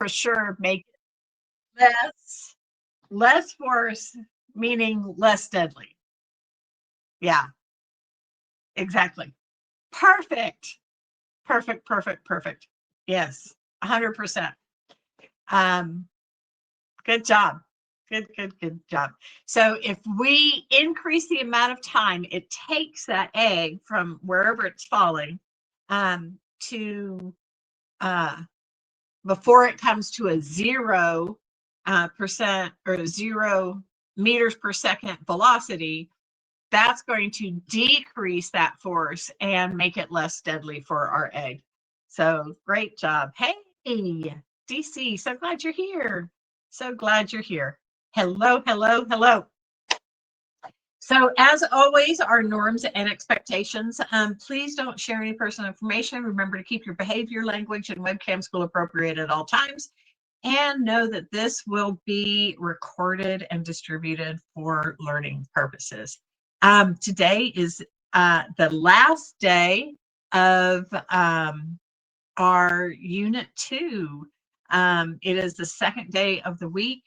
for sure make it less force, meaning less deadly. Yeah, exactly. Perfect. Perfect, perfect, perfect. Yes, 100%. Good job. Good job. So if we increase the amount of time it takes that egg from wherever it's falling to before it comes to a 0% or 0 meters per second velocity, that's going to decrease that force and make it less deadly for our egg. So great job. Hey, DC, so glad you're here. So glad you're here. Hello, hello, hello. So as always, our norms and expectations, please don't share any personal information. Remember to keep your behavior, language, and webcam school appropriate at all times. And know that this will be recorded and distributed for learning purposes. Today is the last day of our Unit 2. It is the second day of the week.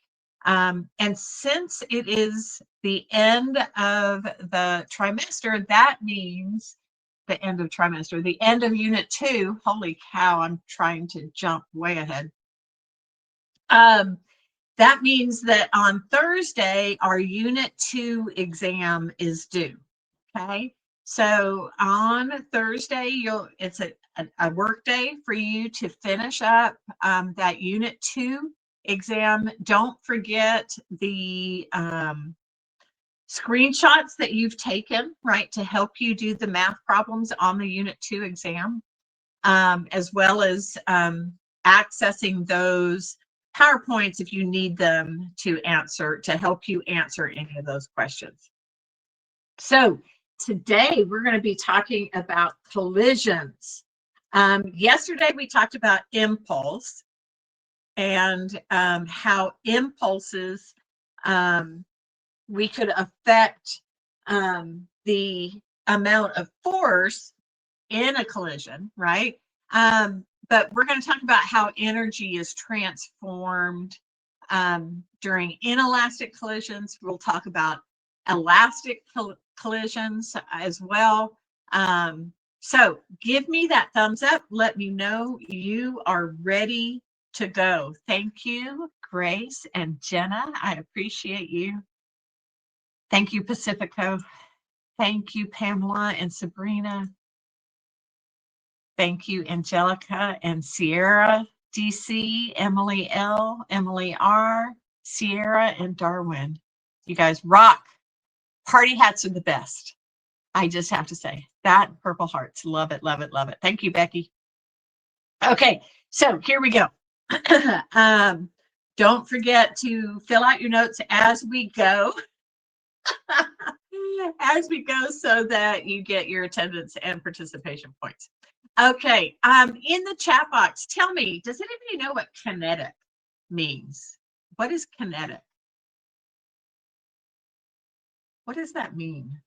And since it is the end of the trimester, that means the end of trimester, the end of Unit 2. Holy cow, I'm trying to jump way ahead. That means that on Thursday, our Unit 2 exam is due, okay? So on Thursday, it's a work day for you to finish up that Unit 2 exam. Don't forget the screenshots that you've taken, right, to help you do the math problems on the Unit 2 exam, as well as accessing those PowerPoints if you need them to help you answer any of those questions. So today we're going to be talking about collisions. Yesterday we talked about impulse and how impulses, we could affect the amount of force in a collision, right? But we're going to talk about how energy is transformed during inelastic collisions. We'll talk about elastic collisions as well. So give me that thumbs up. Let me know you are ready to go. Thank you, Grace and Jenna. I appreciate you. Thank you, Pacifico. Thank you, Pamela and Sabrina. Thank you, Angelica and Sierra, DC, Emily L, Emily R, Sierra, and Darwin. You guys rock. Party hats are the best. I just have to say that. Purple hearts. Love it, love it, love it. Thank you, Becky. Okay, so here we go. Don't forget to fill out your notes as we go. As we go, so that you get your attendance and participation points. Okay, in the chat box, tell me, does anybody know what kinetic means? What is kinetic? What does that mean?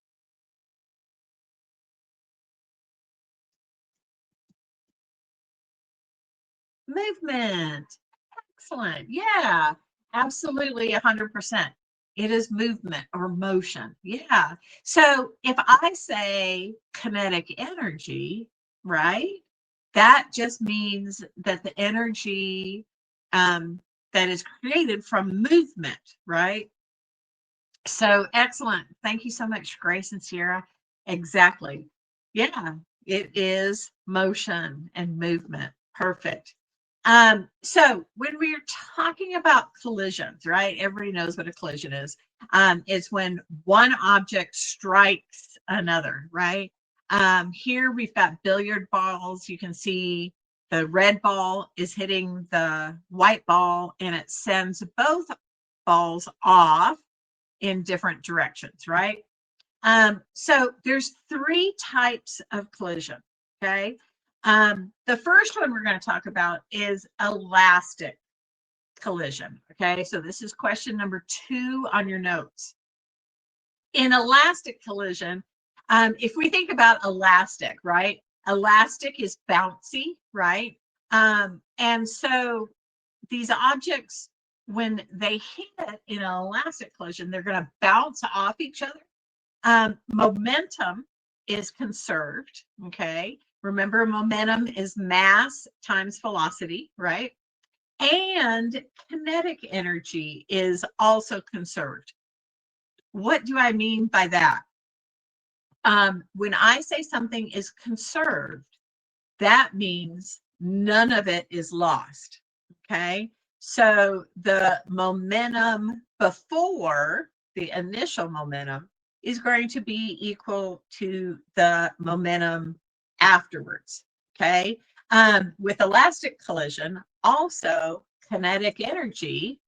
Movement. Excellent. Yeah, absolutely, 100%. It is movement or motion. Yeah. So if I say kinetic energy, right, that just means that the energy that is created from movement, right? So excellent. Thank you so much, Grace and Sierra. Exactly. Yeah, it is motion and movement. Perfect. So when we're talking about collisions, right? Everybody knows what a collision is. It's when one object strikes another, right? Here we've got billiard balls. You can see the red ball is hitting the white ball and it sends both balls off in different directions, right? So there's 3 types of collision, okay? The first one we're going to talk about is elastic collision, okay? So this is question number 2 on your notes. In elastic collision, if we think about elastic, right? Elastic is bouncy, right? And so these objects, when they hit in an elastic collision, they're going to bounce off each other. Momentum is conserved. Okay. Remember, momentum is mass times velocity, right? And kinetic energy is also conserved. What do I mean by that? When I say something is conserved, that means none of it is lost. Okay. So the momentum before the initial momentum is going to be equal to the momentum afterwards. Okay. With elastic collision, also kinetic energy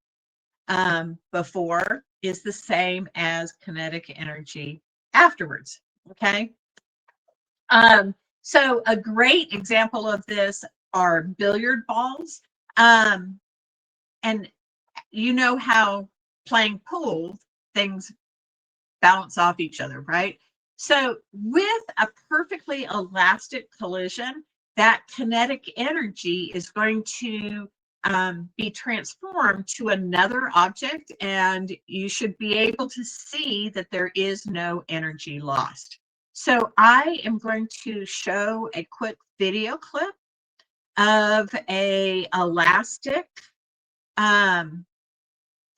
before is the same as kinetic energy afterwards. Okay. So a great example of this are billiard balls. And you know how playing pool, things bounce off each other, right? So with a perfectly elastic collision, that kinetic energy is going to be transformed to another object, and you should be able to see that there is no energy lost. So I am going to show a quick video clip of a elastic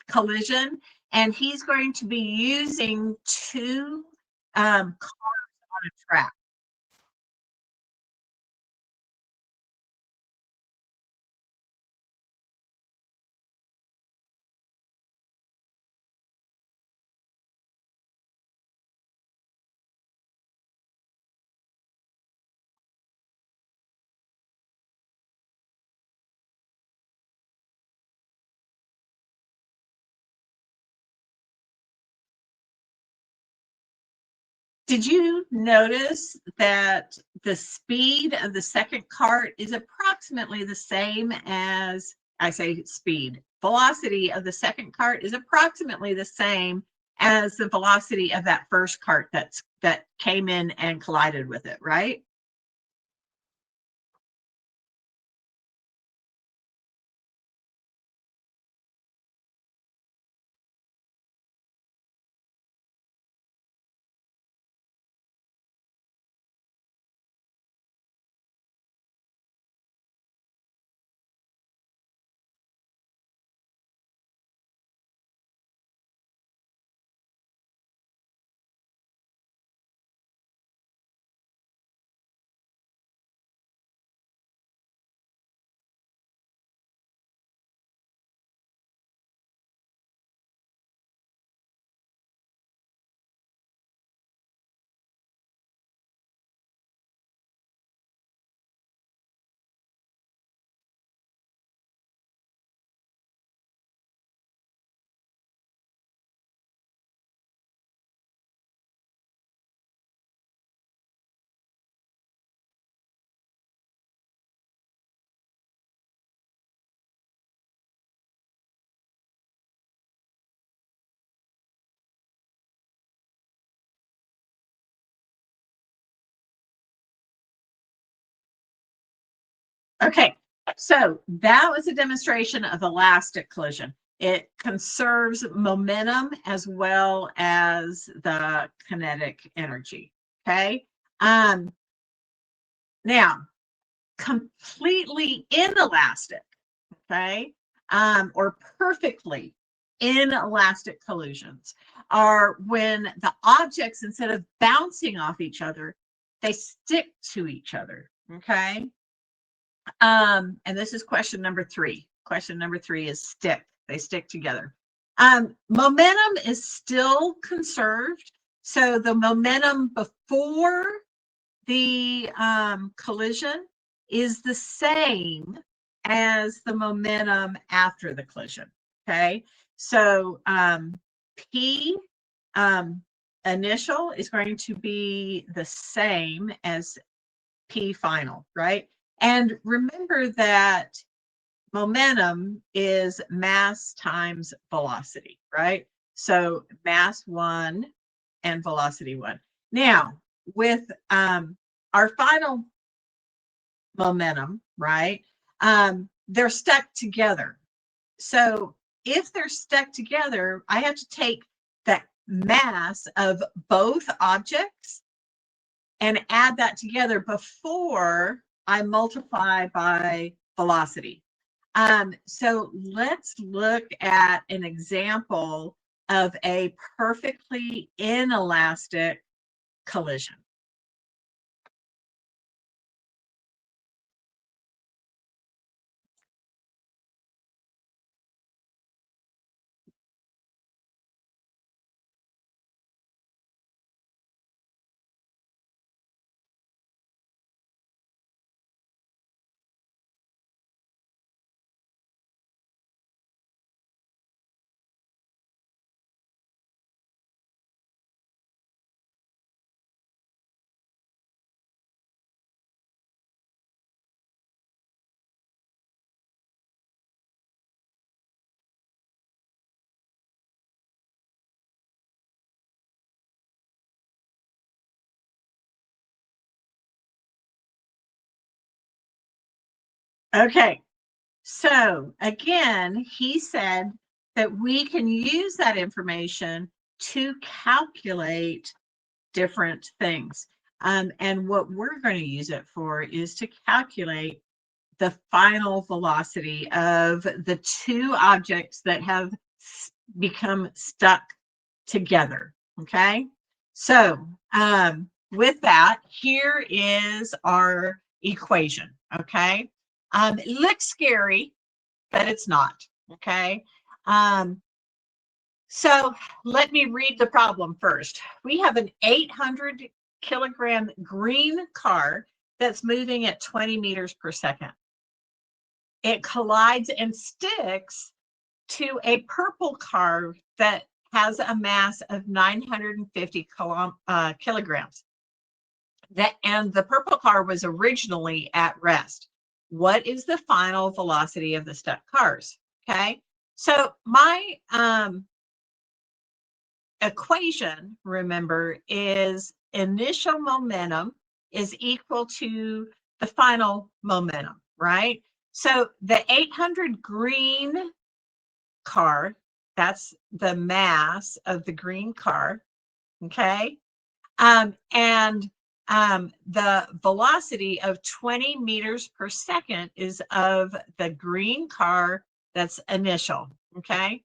collision, and he's going to be using two cars on a track. Did you notice that the speed of the second cart is approximately the same as, I say speed, velocity of the second cart is approximately the same as the velocity of that first cart that came in and collided with it, right? Okay, so that was a demonstration of elastic collision. It conserves momentum as well as the kinetic energy. Okay. Now, completely inelastic, okay, or perfectly inelastic collisions are when the objects, instead of bouncing off each other, they stick to each other. Okay. And this is question number 3. Question number 3 is stick. They stick together. Momentum is still conserved. So the momentum before the collision is the same as the momentum after the collision. Okay. So P initial is going to be the same as P final, right? And remember that momentum is mass times velocity, right? So mass 1 and velocity 1. Now, with our final momentum, right? They're stuck together. So if they're stuck together, I have to take the mass of both objects and add that together before I multiply by velocity. So let's look at an example of a perfectly inelastic collision. Okay, so again, he said that we can use that information to calculate different things. And what we're going to use it for is to calculate the final velocity of the two objects that have become stuck together. Okay, so with that, here is our equation. Okay, it looks scary, but it's not. Okay, so let me read the problem first. We have an 800 kilogram green car that's moving at 20 meters per second. It collides and sticks to a purple car that has a mass of 950 kilograms. And the purple car was originally at rest. What is the final velocity of the stuck cars? Okay, so my equation, remember, is initial momentum is equal to the final momentum, right? So the 800 green car, that's the mass of the green car, okay? And the velocity of 20 meters per second is of the green car that's initial, okay?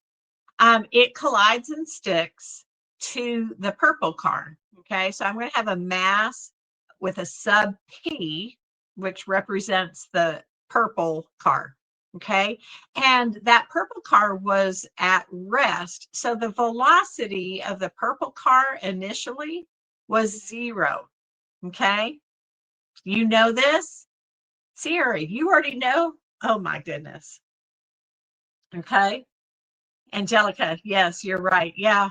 It collides and sticks to the purple car, okay? So I'm going to have a mass with a sub P, which represents the purple car, okay? And that purple car was at rest. So the velocity of the purple car initially was 0, okay? You know this? Siri, you already know? Oh my goodness. Okay. Angelica, yes, you're right. Yeah,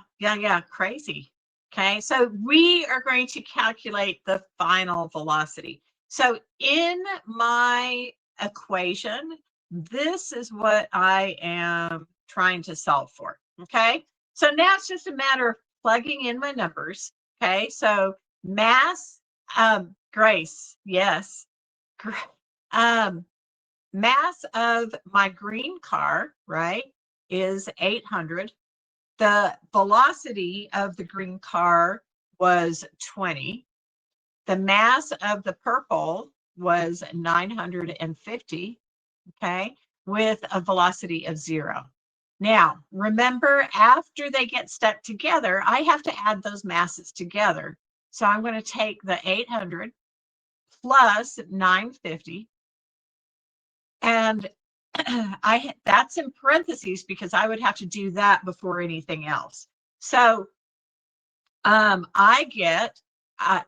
crazy. Okay, so we are going to calculate the final velocity. So in my equation, this is what I am trying to solve for. Okay, so now it's just a matter of plugging in my numbers. Okay, so mass, Grace, yes. Mass of my green car, right, is 800. The velocity of the green car was 20. The mass of the purple was 950, okay, with a velocity of 0. Now, remember, after they get stuck together, I have to add those masses together. So I'm going to take the 800 plus 950, and that's in parentheses because I would have to do that before anything else. So I get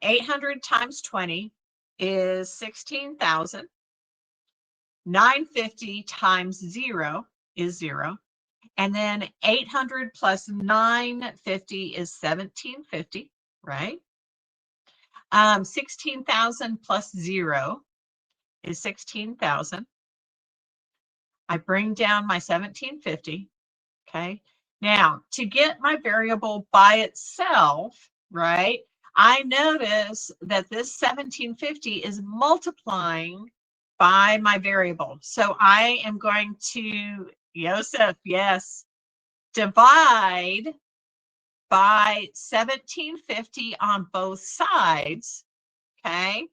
800 times 20 is 16,000. 950 times 0 is 0. And then 800 plus 950 is 1750, right? 16,000 plus 0 is 16,000. I bring down my 1750, okay? Now, to get my variable by itself, right, I notice that this 1750 is multiplying by my variable. So I am going to Yosef, yes. Divide by 1750 on both sides, okay?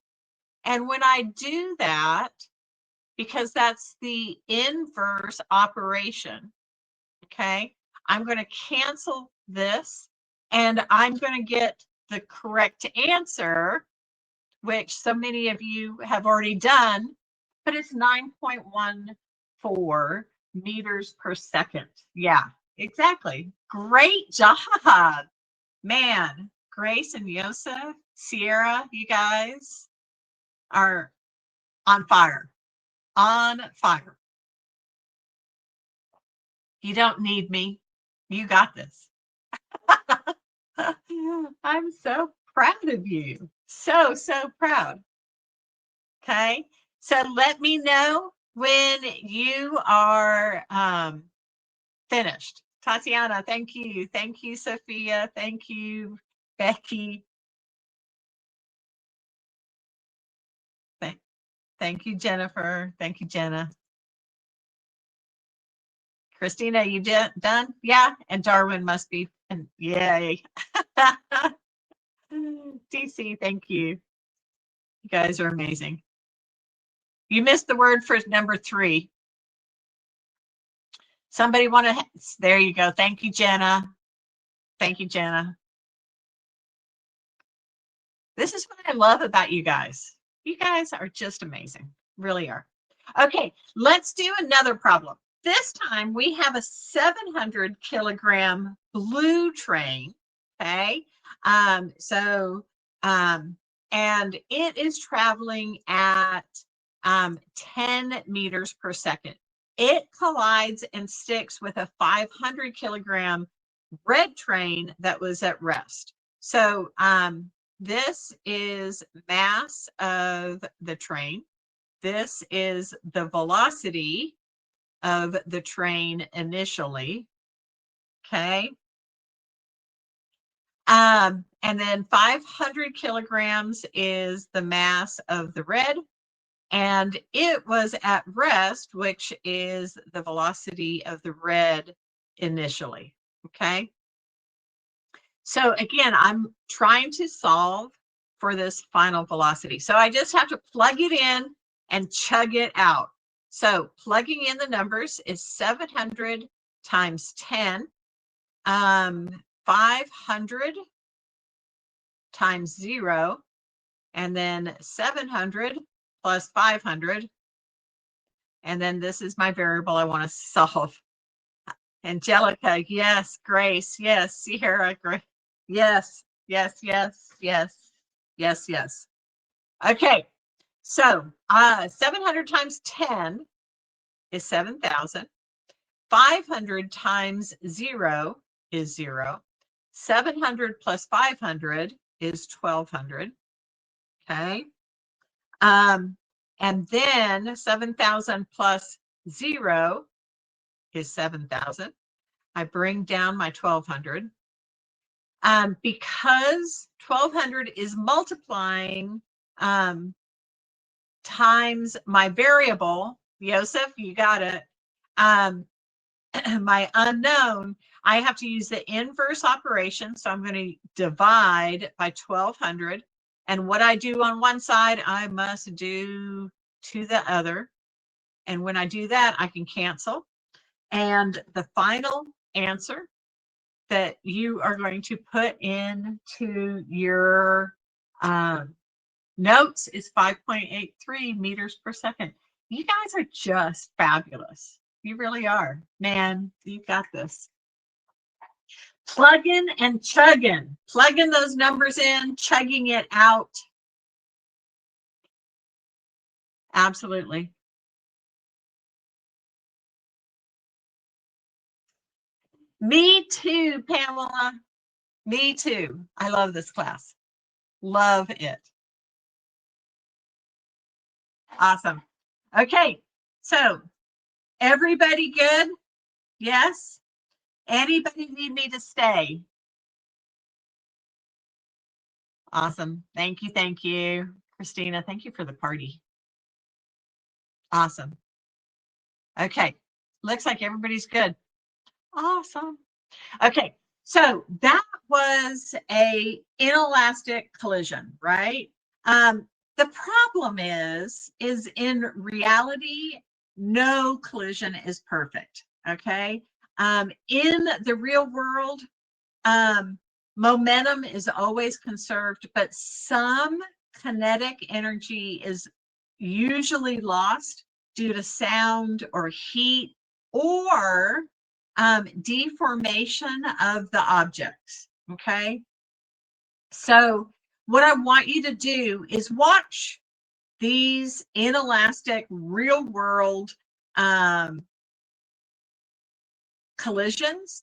And when I do that, because that's the inverse operation, okay, I'm going to cancel this and I'm going to get the correct answer, which so many of you have already done, but it's 9.14 meters per second. Yeah, exactly. Great job. Man, Grace and Yosef, Sierra, you guys are on fire. On fire. You don't need me. You got this. I'm so proud of you. So proud. Okay. So let me know when you are finished. Tatiana, thank you. Thank you, Sophia. Thank you, Becky. Thank you, Jennifer. Thank you, Jenna. Christina, you done? Yeah. And Darwin must be. And yay. DC, thank you. You guys are amazing. You missed the word for number 3. Somebody want to, there you go. Thank you, Jenna. Thank you, Jenna. This is what I love about you guys. You guys are just amazing, really are. Okay, let's do another problem. This time we have a 700 kilogram blue train, okay? And it is traveling at 10 meters per second. It collides and sticks with a 500 kilogram red train that was at rest. So this is mass of the train. This is the velocity of the train initially. Okay. And then 500 kilograms is the mass of the red. And it was at rest, which is the velocity of the red initially. Okay. So again, I'm trying to solve for this final velocity. So I just have to plug it in and chug it out. So plugging in the numbers is 700 times 10, 500 times 0, and then 700 plus 500. And then this is my variable I want to solve. Angelica, yes. Grace, yes. Sierra, Grace, yes, yes, yes, yes, yes, yes. Okay, so 700 times 10 is 7,000. 500 times 0 is 0. 700 plus 500 is 1,200. Okay. And then 7,000 plus 0 is 7,000. I bring down my 1,200. Because 1,200 is multiplying times my variable, Yosef, you got it, my unknown, I have to use the inverse operation. So I'm going to divide by 1,200. And what I do on one side, I must do to the other. And when I do that, I can cancel. And the final answer that you are going to put into your notes is 5.83 meters per second. You guys are just fabulous. You really are. Man, you got this. Plugging and chugging. Plugging those numbers in, chugging it out. Absolutely. Me too, Pamela. Me too. I love this class. Love it. Awesome. Okay, so everybody good? Yes? Anybody need me to stay? Awesome. Thank you. Thank you. Christina, thank you for the party. Awesome. Okay, Looks like everybody's good. Awesome. Okay, so that was a inelastic collision, right? The problem is in reality, no collision is perfect. Okay. In the real world, um, momentum is always conserved, but some kinetic energy is usually lost due to sound or heat or deformation of the objects. Okay. So, what I want you to do is watch these inelastic real world um, collisions.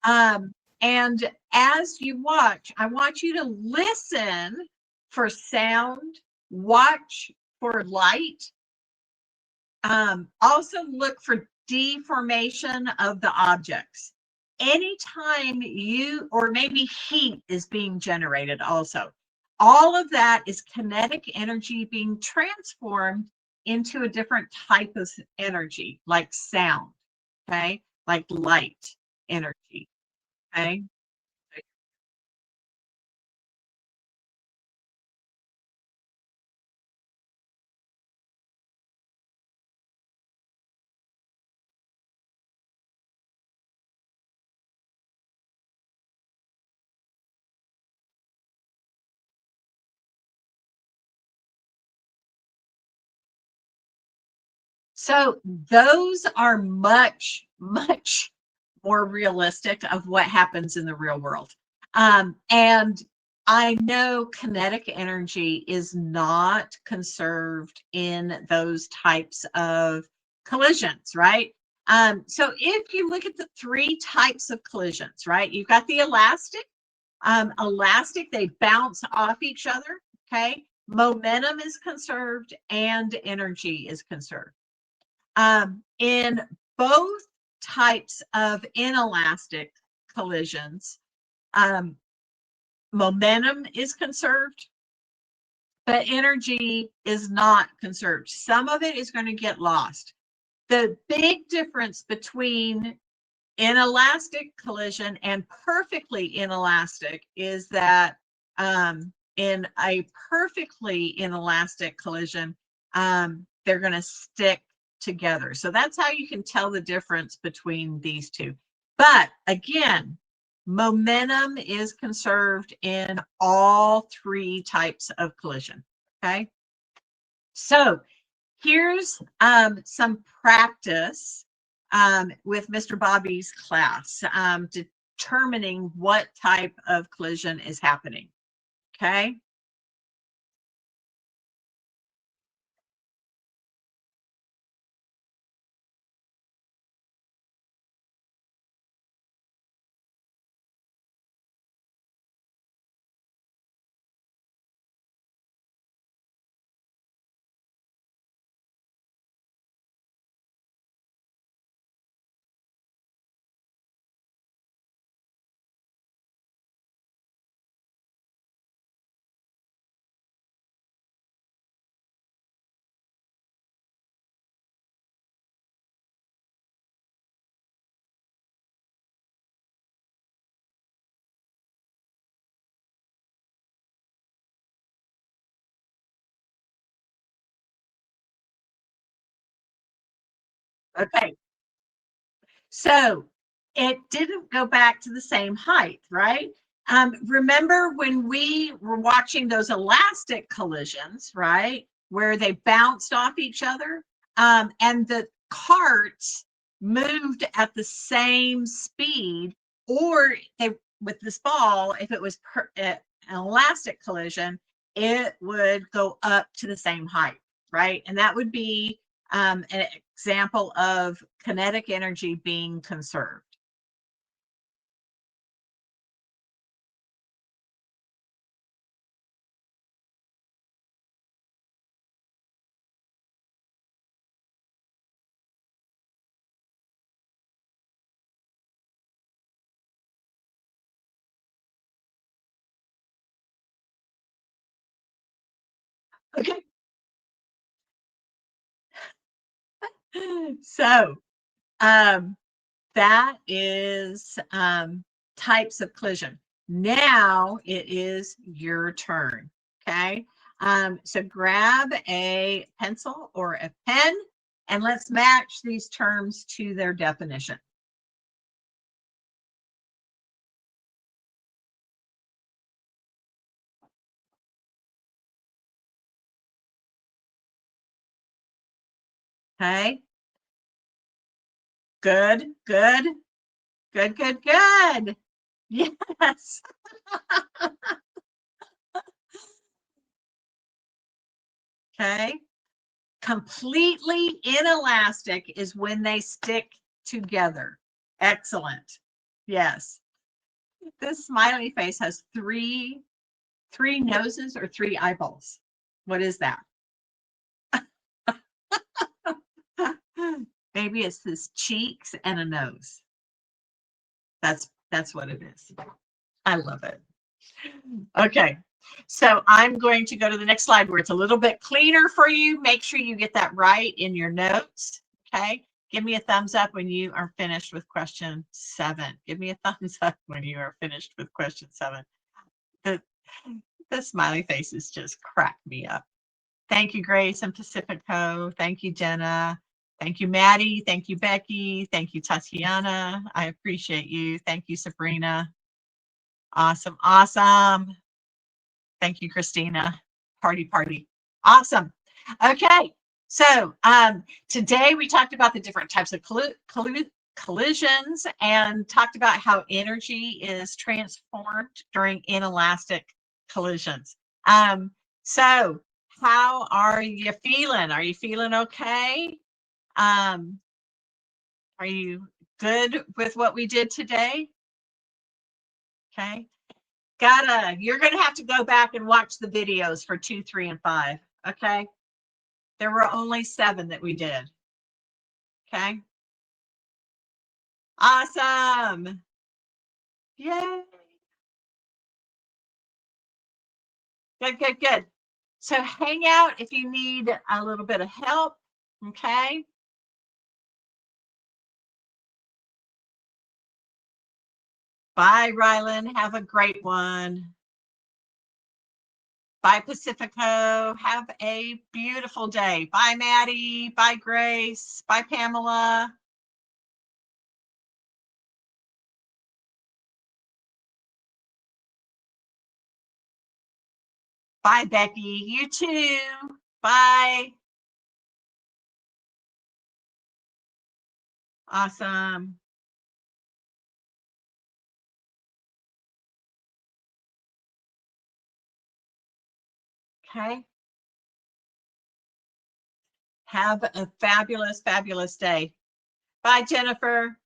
And as you watch, I want you to listen for sound, watch for light, also look for deformation of the objects. Anytime you, or maybe heat is being generated also, all of that is kinetic energy being transformed into a different type of energy, like sound, okay, like light energy, okay. So those are much, much more realistic of what happens in the real world. And I know kinetic energy is not conserved in those types of collisions, right? So if you look at the three types of collisions, right? You've got the elastic. Elastic, they bounce off each other, okay? Momentum is conserved and energy is conserved. In both types of inelastic collisions, um, momentum is conserved, but energy is not conserved. Some of it is going to get lost. The big difference between inelastic collision and perfectly inelastic is that in a perfectly inelastic collision, they're going to stick together. So that's how you can tell the difference between these two. But again, momentum is conserved in all three types of collision. Okay. So here's some practice with Mr. Bobby's class, determining what type of collision is happening. Okay. Okay. So it didn't go back to the same height, right? Remember when we were watching those elastic collisions, right? Where they bounced off each other, and the carts moved at the same speed, or they, with this ball, if it was an elastic collision, it would go up to the same height, right? And that would be an example of kinetic energy being conserved. Okay. So That is types of collision. Now it is your turn. Okay. So grab a pencil or a pen and let's match these terms to their definition. Okay. Good, good, good, good, good. Yes. Okay. Completely inelastic is when they stick together. Excellent. Yes. This smiley face has three noses or three eyeballs. What is that? Maybe it's his cheeks and a nose. That's what it is. I love it. Okay. So I'm going to go to the next slide where it's a little bit cleaner for you. Make sure you get that right in your notes. Okay. Give me a thumbs up when you are finished with question 7. Give me a thumbs up when you are finished with question 7. The smiley faces just crack me up. Thank you, Grace and Pacifico. Thank you, Jenna. Thank you, Maddie. Thank you, Becky. Thank you, Tatiana. I appreciate you. Thank you, Sabrina. Awesome. Awesome. Thank you, Christina. Party, party. Awesome. Okay. So today we talked about the different types of collisions and talked about how energy is transformed during inelastic collisions. So how are you feeling? Are you feeling okay? Are you good with what we did today? Okay. You're going to have to go back and watch the videos for 2, 3, and 5. Okay. There were only 7 that we did. Okay. Awesome. Yay. Good, good, good. So hang out if you need a little bit of help. Okay. Bye, Rylan. Have a great one. Bye, Pacifico. Have a beautiful day. Bye, Maddie. Bye, Grace. Bye, Pamela. Bye, Becky. You too. Bye. Awesome. Okay. Have a fabulous, fabulous day. Bye, Jennifer.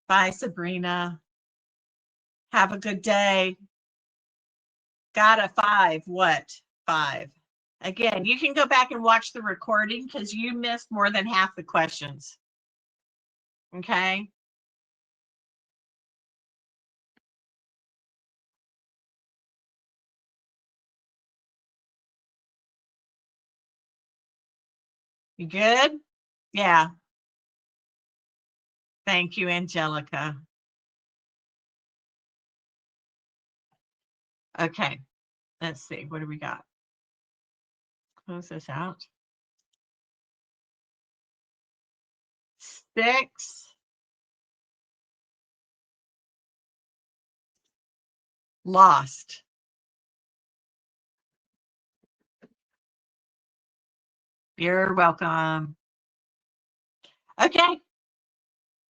Bye, Sabrina. Have a good day. Got a 5. What? 5. Again, you can go back and watch the recording because you missed more than half the questions. Okay. You good? Yeah. Thank you, Angelica. Okay. Let's see. What do we got? Close this out. 6. Lost. You're welcome. Okay.